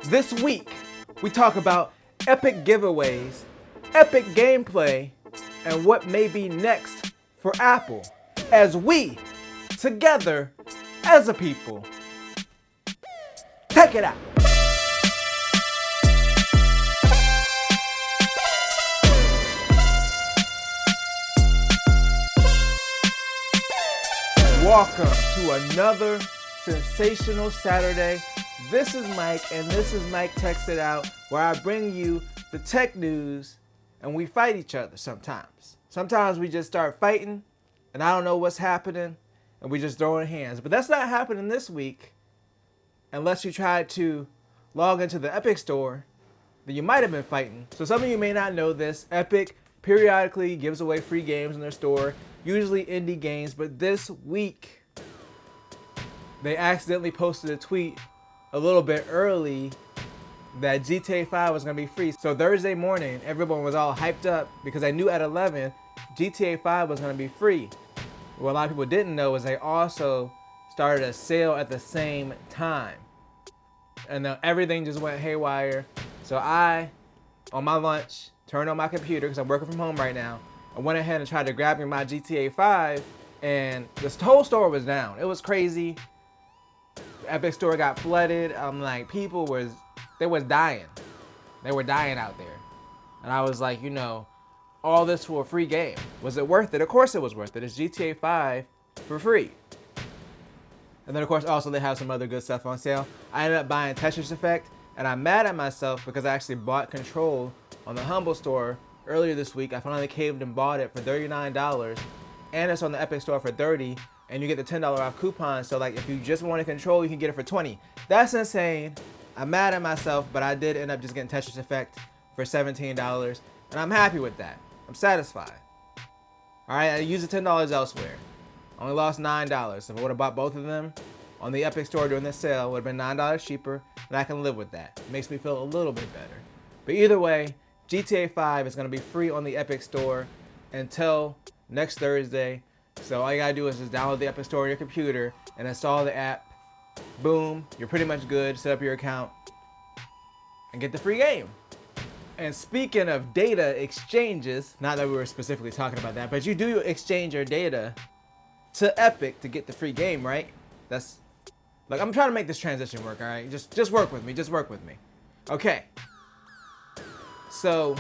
This week, we talk about epic giveaways, epic gameplay, and what may be next for Apple as we, together as a people, take it out. Welcome to another sensational Saturday. This is Mike, and this is Mike Text It Out, where I bring you the tech news, and we fight each other sometimes. Sometimes we just start fighting, and I don't know what's happening, and we just throw in hands. But that's not happening this week, unless you tried to log into the Epic Store, then you might have been fighting. So some of you may not know this. Epic periodically gives away free games in their store, usually indie games, but this week, they accidentally posted a tweet a little bit early that GTA 5 was gonna be free. So Thursday morning, everyone was all hyped up because I knew at 11, GTA 5 was gonna be free. What a lot of people didn't know is they also started a sale at the same time. And then everything just went haywire. So I, on my lunch, turned on my computer because I'm working from home right now. I went ahead and tried to grab me my GTA 5 and this whole store was down. It was crazy. The Epic Store got flooded. I'm like, people was dying. They were dying out there. And I was like, you know, all this for a free game. Was it worth it? Of course it was worth it. It's GTA 5 for free. And then of course also they have some other good stuff on sale. I ended up buying Tetris Effect, and I'm mad at myself because I actually bought Control on the Humble Store earlier this week. I finally caved and bought it for $39, and it's on the Epic Store for $30, and you get the $10 off coupon. So like if you just want to Control, you can get it for $20. That's insane. I'm mad at myself, but I did end up just getting Tetris Effect for $17, and I'm happy with that. I'm satisfied. All right, I used the $10 elsewhere. I only lost $9. If I would have bought both of them on the Epic Store during this sale, it would have been $9 cheaper, and I can live with that. It makes me feel a little bit better. But either way, GTA 5 is going to be free on the Epic Store until next Thursday. So all you got to do is just download the Epic Store on your computer and install the app. Boom, you're pretty much good. Set up your account and get the free game. And speaking of data exchanges, not that we were specifically talking about that, but you do exchange your data to Epic to get the free game, right? That's like, I'm trying to make this transition work, all right? Just work with me, just work with me. Okay. So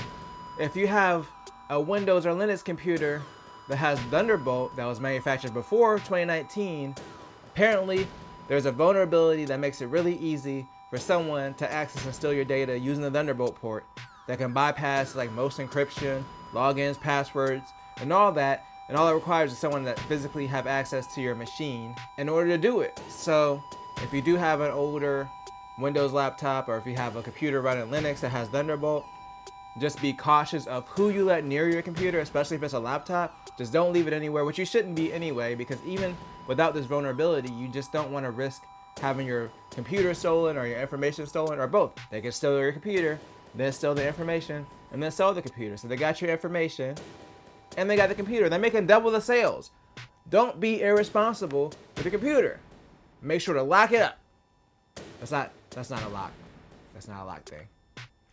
if you have a Windows or Linux computer that has Thunderbolt that was manufactured before 2019, apparently there's a vulnerability that makes it really easy for someone to access and steal your data using the Thunderbolt port that can bypass like most encryption, logins, passwords, and all that. And all it requires is someone that physically have access to your machine in order to do it. So if you do have an older Windows laptop, or if you have a computer running Linux that has Thunderbolt, just be cautious of who you let near your computer, especially if it's a laptop. Just don't leave it anywhere, which you shouldn't be anyway, because even without this vulnerability, you just don't want to risk having your computer stolen or your information stolen, or both. They can steal your computer, then steal the information, and then sell the computer. So they got your information, and they got the computer. They're making double the sales. Don't be irresponsible with the computer. Make sure to lock it up. That's not a lock. That's not a lock thing.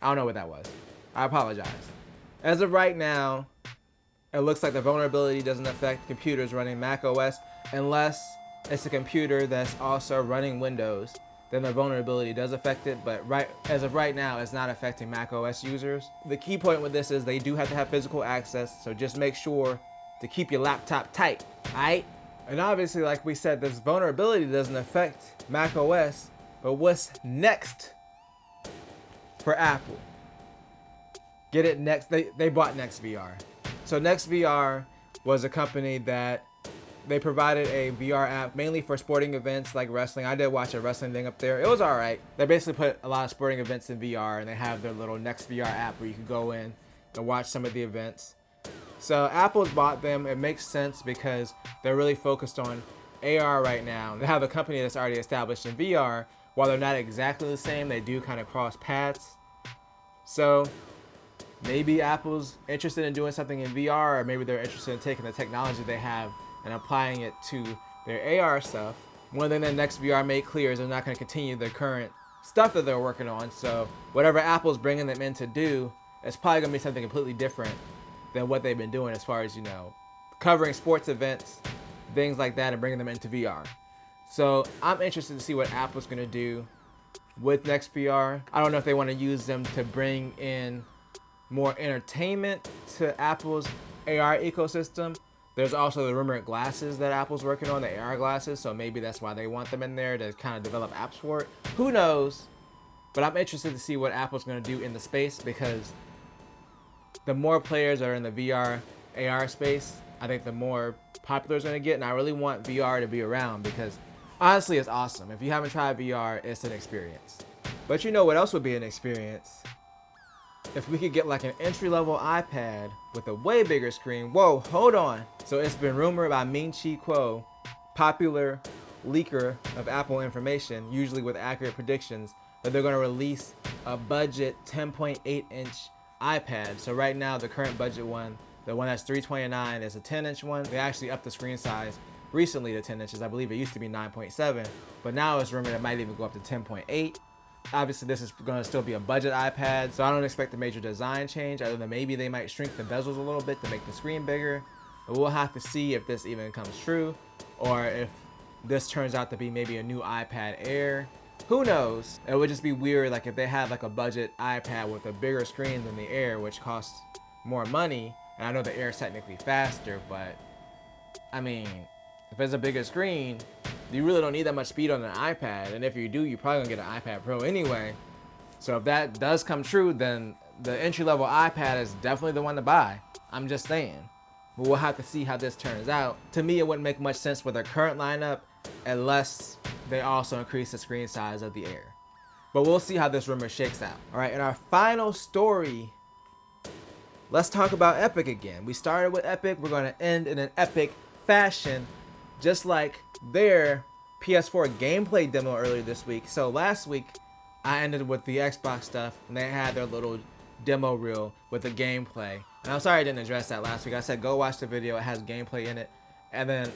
I don't know what that was. I apologize. As of right now, it looks like the vulnerability doesn't affect computers running Mac OS unless it's a computer that's also running Windows. Then the vulnerability does affect it, but as of right now, it's not affecting Mac OS users. The key point with this is they do have to have physical access, so just make sure to keep your laptop tight, alright? And obviously, like we said, this vulnerability doesn't affect Mac OS, but what's next for Apple? Get it next. They bought NextVR. So NextVR was a company that they provided a VR app mainly for sporting events like wrestling. I did watch a wrestling thing up there. It was all right. They basically put a lot of sporting events in VR, and they have their little NextVR app where you can go in and watch some of the events. So Apple's bought them. It makes sense because they're really focused on AR right now. They have a company that's already established in VR. While they're not exactly the same, they do kind of cross paths. So maybe Apple's interested in doing something in VR, or maybe they're interested in taking the technology they have and applying it to their AR stuff. One thing that NextVR made clear is they're not going to continue their current stuff that they're working on. So whatever Apple's bringing them in to do, it's probably gonna be something completely different than what they've been doing as far as, you know, covering sports events, things like that, and bringing them into VR. So I'm interested to see what Apple's gonna do with NextVR. I don't know if they want to use them to bring in more entertainment to Apple's AR ecosystem. There's also the rumored glasses that Apple's working on, the AR glasses, so maybe that's why they want them in there, to kind of develop apps for it. Who knows? But I'm interested to see what Apple's going to do in the space, because the more players are in the VR AR space, I think the more popular it's going to get, and I really want VR to be around because honestly it's awesome. If you haven't tried VR, it's an experience. But you know what else would be an experience? If we could get like an entry-level iPad with a way bigger screen. Whoa, hold on. So it's been rumored by Ming-Chi Kuo, popular leaker of Apple information, usually with accurate predictions, that they're going to release a budget 10.8-inch iPad. So right now, the current budget one, the one that's $329, is a 10-inch one. They actually upped the screen size recently to 10 inches. I believe it used to be 9.7, but now it's rumored it might even go up to 10.8. Obviously, this is going to still be a budget iPad, so I don't expect a major design change, other than maybe they might shrink the bezels a little bit to make the screen bigger. But we'll have to see if this even comes true, or if this turns out to be maybe a new iPad Air. Who knows? It would just be weird, like if they had like a budget iPad with a bigger screen than the Air, which costs more money. And I know the Air is technically faster, but I mean, if it's a bigger screen, you really don't need that much speed on an iPad, and if you do, you're probably gonna get an iPad Pro anyway. So if that does come true, then the entry-level iPad is definitely the one to buy. I'm just saying. But we'll have to see how this turns out. To me, it wouldn't make much sense with their current lineup unless they also increase the screen size of the Air. But we'll see how this rumor shakes out. All right, in our final story, let's talk about Epic again. We started with Epic, we're gonna end in an Epic fashion, just like their PS4 gameplay demo earlier this week. So last week, I ended with the Xbox stuff, and they had their little demo reel with the gameplay. And I'm sorry I didn't address that last week. I said go watch the video, it has gameplay in it. And then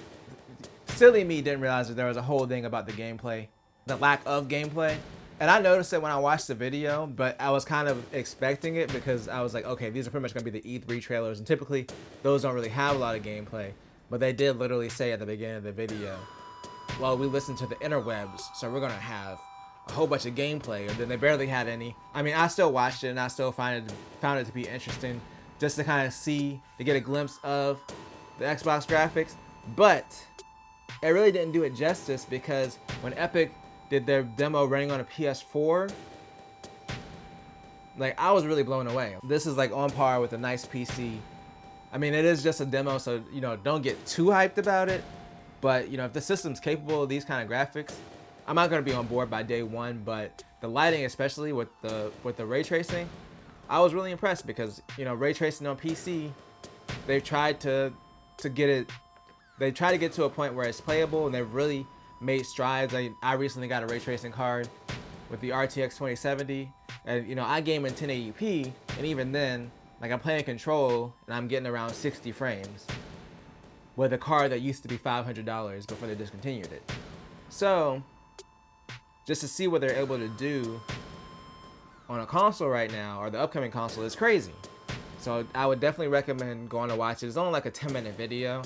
silly me didn't realize that there was a whole thing about the gameplay, the lack of gameplay. And I noticed it when I watched the video, but I was kind of expecting it because I was like, okay, these are pretty much going to be the E3 trailers, and typically those don't really have a lot of gameplay. But they did literally say at the beginning of the video, well, we listened to the interwebs, so we're going to have a whole bunch of gameplay, and then they barely had any. I mean, I still watched it, and I still found it to be interesting just to kind of see, to get a glimpse of the Xbox graphics. But it really didn't do it justice, because when Epic did their demo running on a PS4, like, I was really blown away. This is like on par with a nice PC. I mean, it is just a demo, so, you know, don't get too hyped about it. But, you know, if the system's capable of these kind of graphics, I'm not going to be on board by day one. But the lighting, especially with the ray tracing, I was really impressed, because, you know, ray tracing on PC, they've tried to get it, they try to get to a point where it's playable, and they've really made strides. I recently got a ray tracing card with the RTX 2070, and, you know, I game in 1080p, and even then, like, I'm playing Control, and I'm getting around 60 frames with a card that used to be $500 before they discontinued it. So, just to see what they're able to do on a console right now, or the upcoming console, is crazy. So I would definitely recommend going to watch it. It's only like a 10-minute video,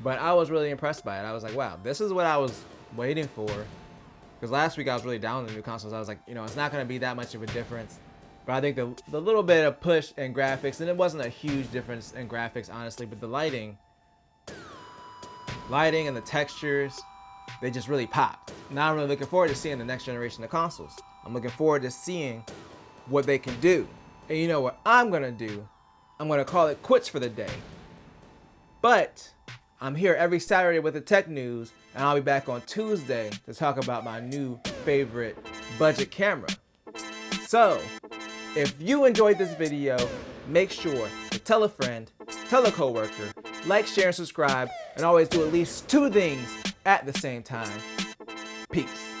but I was really impressed by it. I was like, wow, this is what I was waiting for. Because last week I was really down on the new consoles. I was like, you know, it's not going to be that much of a difference. But I think the little bit of push in graphics, and it wasn't a huge difference in graphics, honestly, but the lighting and the textures, they just really popped. Now I'm really looking forward to seeing the next generation of consoles. I'm looking forward to seeing what they can do. And you know what I'm gonna do? I'm gonna call it quits for the day. But I'm here every Saturday with the tech news, and I'll be back on Tuesday to talk about my new favorite budget camera. So, if you enjoyed this video, make sure to tell a friend, tell a coworker, like, share, and subscribe, and always do at least 2 things at the same time. Peace.